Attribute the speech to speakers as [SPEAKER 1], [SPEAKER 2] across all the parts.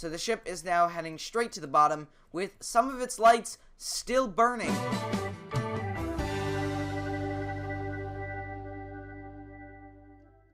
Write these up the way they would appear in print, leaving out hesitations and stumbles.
[SPEAKER 1] So the ship is now heading straight to the bottom with some of its lights still burning.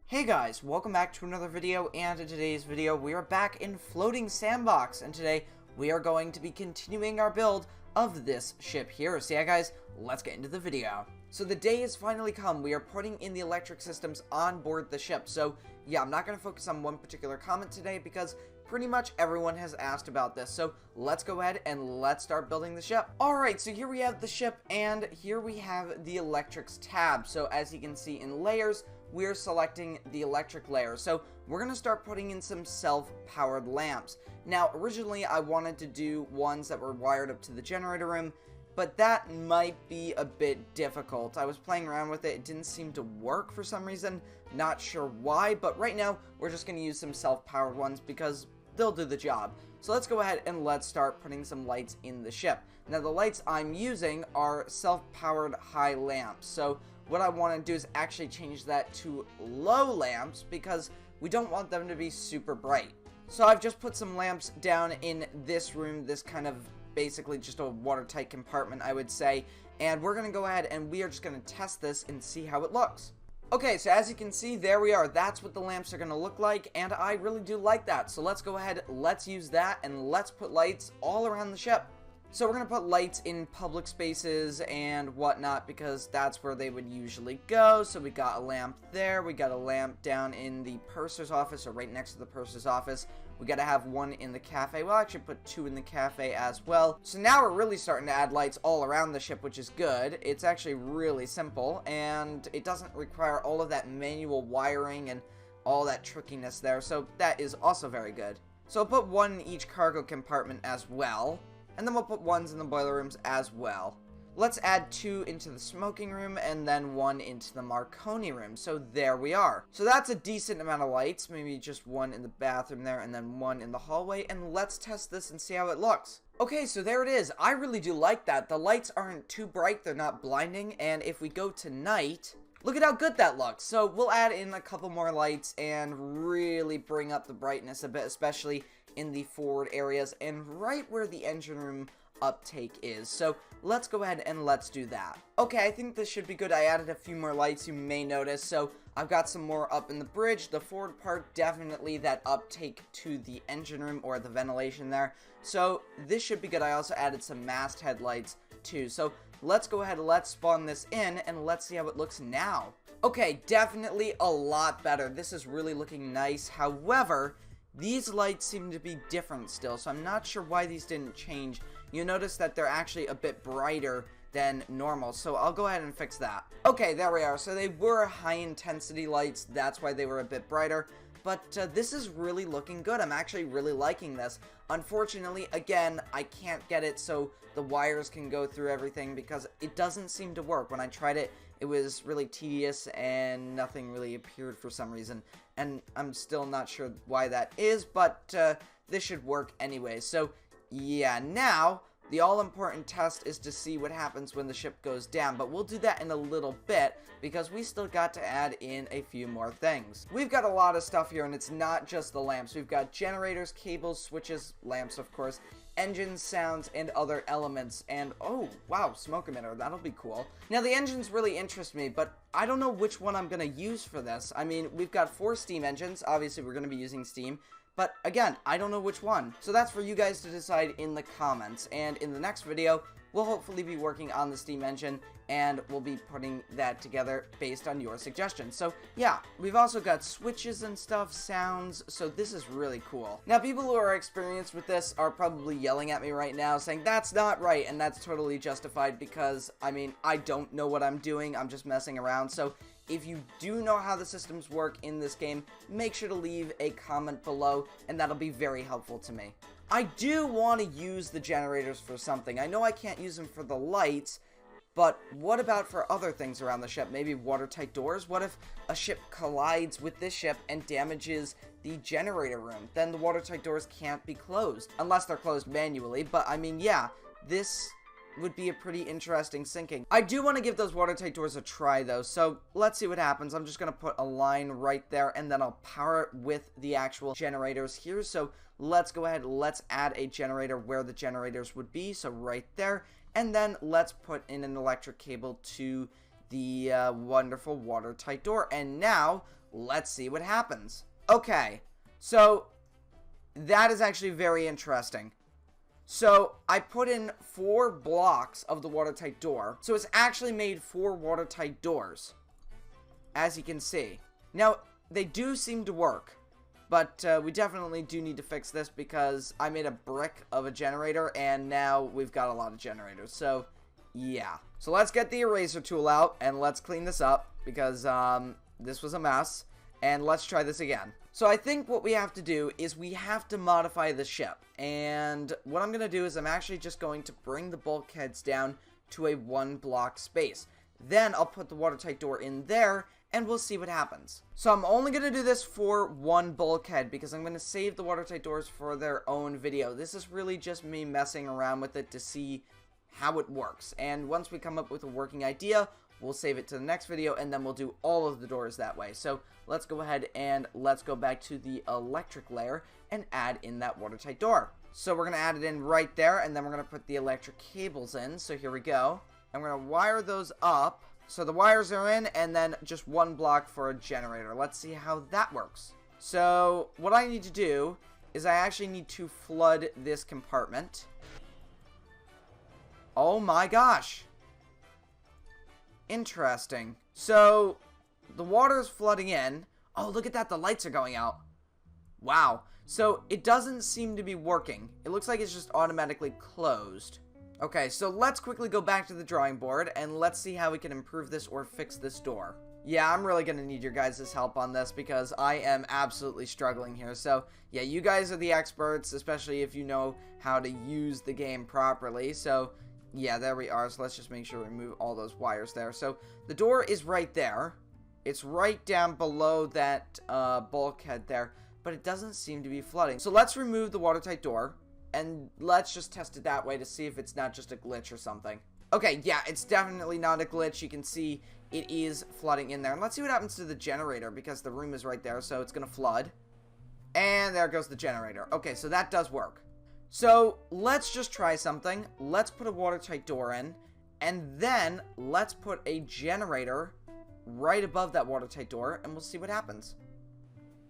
[SPEAKER 1] Hey guys, welcome back to another video, and in today's video we are back in Floating Sandbox, and today we are going to be continuing our build of this ship here. So yeah guys, let's get into the video. So the day has finally come. We are putting in the electric systems on board the ship. So yeah, I'm not going to focus on one particular comment today because pretty much everyone has asked about this. So let's go ahead and let's start building the ship. Alright, so here we have the ship, and here we have the electrics tab. So as you can see in layers, we're selecting the electric layer. So we're going to start putting in some self-powered lamps. Now, originally I wanted to do ones that were wired up to the generator room, but that might be a bit difficult. I was playing around with it. It didn't seem to work for some reason. Not sure why, but right now we're just going to use some self-powered ones because they'll do the job. So let's go ahead and let's start putting some lights in the ship. Now the lights I'm using are self-powered high lamps. So what I want to do is actually change that to low lamps because we don't want them to be super bright. So I've just put some lamps down in this room, this kind of basically just a watertight compartment, I would say. And we're going to go ahead and we are just going to test this and see how it looks. Okay, so as you can see, there we are. That's what the lamps are going to look like, and I really do like that. So let's go ahead, let's use that, and let's put lights all around the ship. So we're going to put lights in public spaces and whatnot because that's where they would usually go. So we got a lamp there. We got a lamp down in the purser's office, or right next to the purser's office. We got to have one in the cafe. We'll actually put two in the cafe as well. So now we're really starting to add lights all around the ship, which is good. It's actually really simple, and it doesn't require all of that manual wiring and all that trickiness there. So that is also very good. So I'll put one in each cargo compartment as well. And then we'll put ones in the boiler rooms as well. Let's add two into the smoking room and then one into the Marconi room. So there we are. So that's a decent amount of lights. Maybe just one in the bathroom there and then one in the hallway. And let's test this and see how it looks. Okay, so there it is. I really do like that. The lights aren't too bright. They're not blinding. And if we go to night, look at how good that looks. So we'll add in a couple more lights and really bring up the brightness a bit, especially in the forward areas and right where the engine room uptake is. So let's go ahead and let's do that. Okay, I think this should be good. I added a few more lights, you may notice. So I've got some more up in the bridge. The forward part, definitely that uptake to the engine room or the ventilation there. So this should be good. I also added some masthead lights too. So let's go ahead, let's spawn this in and let's see how it looks now. Okay, definitely a lot better. This is really looking nice. However, these lights seem to be different still, so I'm not sure why these didn't change. You notice that they're actually a bit brighter than normal, so I'll go ahead and fix that. Okay, there we are. So they were high intensity lights, that's why they were a bit brighter. But this is really looking good. I'm actually really liking this. Unfortunately, again, I can't get it so the wires can go through everything because it doesn't seem to work. When I tried it, it was really tedious and nothing really appeared for some reason. And I'm still not sure why that is, but this should work anyway. So yeah, now the all-important test is to see what happens when the ship goes down, but we'll do that in a little bit because we still got to add in a few more things. We've got a lot of stuff here, and it's not just the lamps. We've got generators, cables, switches, lamps, of course, engines, sounds, and other elements. And oh, wow, smoke emitter, that'll be cool. Now, the engines really interest me, but I don't know which one I'm going to use for this. I mean, we've got 4 steam engines. Obviously, we're going to be using steam. But again, I don't know which one. So that's for you guys to decide in the comments. And in the next video, we'll hopefully be working on the steam engine and we'll be putting that together based on your suggestions. So yeah, we've also got switches and stuff, sounds, so this is really cool. Now, people who are experienced with this are probably yelling at me right now saying that's not right, and that's totally justified because, I mean, I don't know what I'm doing, I'm just messing around. So if you do know how the systems work in this game, make sure to leave a comment below, and that'll be very helpful to me. I do want to use the generators for something. I know I can't use them for the lights, but what about for other things around the ship? Maybe watertight doors? What if a ship collides with this ship and damages the generator room? Then the watertight doors can't be closed, unless they're closed manually. But I mean, yeah, this would be a pretty interesting sinking. I do want to give those watertight doors a try, though, so let's see what happens. I'm just going to put a line right there, and then I'll power it with the actual generators here. So let's go ahead, let's add a generator where the generators would be, so right there. And then let's put in an electric cable to the wonderful watertight door. And now, let's see what happens. Okay, so that is actually very interesting. So I put in 4 blocks of the watertight door. So it's actually made 4 watertight doors, as you can see. Now, they do seem to work, but we definitely do need to fix this because I made a brick of a generator, and now we've got a lot of generators. So, yeah. So let's get the eraser tool out, and let's clean this up because this was a mess. And let's try this again. So I think what we have to do is we have to modify the ship. And what I'm going to do is I'm actually just going to bring the bulkheads down to a 1 block space. Then I'll put the watertight door in there and we'll see what happens. So I'm only going to do this for 1 bulkhead because I'm going to save the watertight doors for their own video. This is really just me messing around with it to see how it works. And once we come up with a working idea, we'll save it to the next video, and then we'll do all of the doors that way. So let's go ahead and let's go back to the electric layer and add in that watertight door. So we're going to add it in right there, and then we're going to put the electric cables in. So here we go. And we're going to wire those up. So the wires are in, and then just 1 block for a generator. Let's see how that works. So what I need to do is I actually need to flood this compartment. Oh my gosh. Interesting. So, the water is flooding in. Oh, look at that. The lights are going out. Wow. So, it doesn't seem to be working. It looks like it's just automatically closed. Okay, so let's quickly go back to the drawing board, and let's see how we can improve this or fix this door. Yeah, I'm really going to need your guys' help on this because I am absolutely struggling here. So, yeah, you guys are the experts, especially if you know how to use the game properly. So, yeah, there we are. So let's just make sure we remove all those wires there. So the door is right there. It's right down below that bulkhead there, but it doesn't seem to be flooding. So let's remove the watertight door, and let's just test it that way to see if it's not just a glitch or something. Okay, yeah, it's definitely not a glitch. You can see it is flooding in there. And let's see what happens to the generator because the room is right there, so it's going to flood. And there goes the generator. Okay, so that does work. So, let's just try something. Let's put a watertight door in, and then let's put a generator right above that watertight door, and we'll see what happens.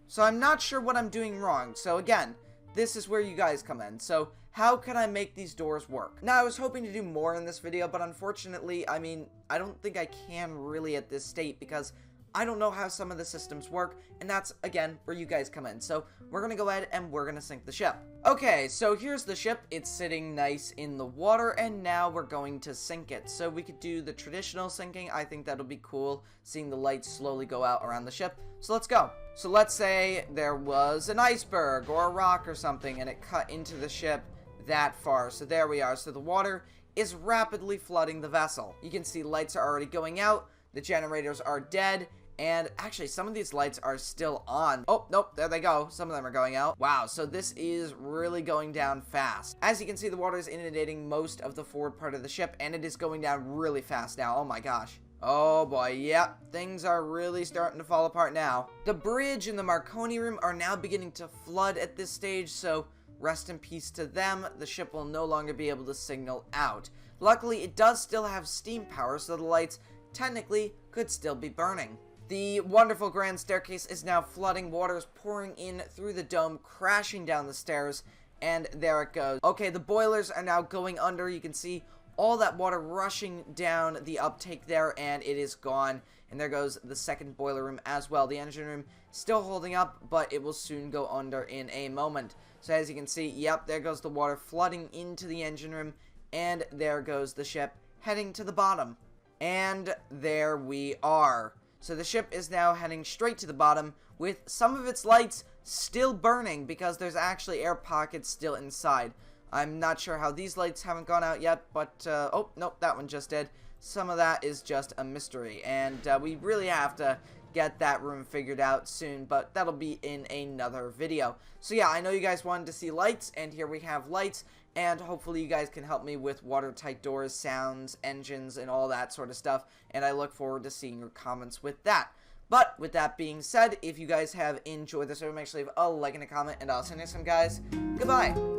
[SPEAKER 1] So, I'm not sure what I'm doing wrong. So, again, this is where you guys come in. So, how can I make these doors work? Now, I was hoping to do more in this video, but unfortunately, I mean, I don't think I can really at this state because I don't know how some of the systems work, and that's, again, where you guys come in. So, we're going to go ahead and we're going to sink the ship. Okay, so here's the ship. It's sitting nice in the water, and now we're going to sink it. So, we could do the traditional sinking. I think that'll be cool, seeing the lights slowly go out around the ship. So, let's go. So, let's say there was an iceberg or a rock or something, and it cut into the ship that far. So, there we are. So, the water is rapidly flooding the vessel. You can see lights are already going out. The generators are dead. And actually, some of these lights are still on. Oh, nope, there they go. Some of them are going out. Wow, so this is really going down fast. As you can see, the water is inundating most of the forward part of the ship, and it is going down really fast now. Oh my gosh. Oh boy, yep, things are really starting to fall apart now. The bridge and the Marconi room are now beginning to flood at this stage, so rest in peace to them. The ship will no longer be able to signal out. Luckily, it does still have steam power, so the lights technically could still be burning. The wonderful grand staircase is now flooding. Water is pouring in through the dome, crashing down the stairs, and there it goes. Okay, the boilers are now going under. You can see all that water rushing down the uptake there, and it is gone. And there goes the second boiler room as well. The engine room still holding up, but it will soon go under in a moment. So as you can see, yep, there goes the water flooding into the engine room, and there goes the ship heading to the bottom. And there we are. So the ship is now heading straight to the bottom with some of its lights still burning because there's actually air pockets still inside. I'm not sure how these lights haven't gone out yet, but, oh, nope, that one just did. Some of that is just a mystery, and we really have to get that room figured out soon, but that'll be in another video. So yeah, I know you guys wanted to see lights, and here we have lights, and hopefully you guys can help me with watertight doors, sounds, engines, and all that sort of stuff, and I look forward to seeing your comments with that. But with that being said, if you guys have enjoyed this video, make sure to leave a like and a comment, and I'll see you next time, guys. Goodbye!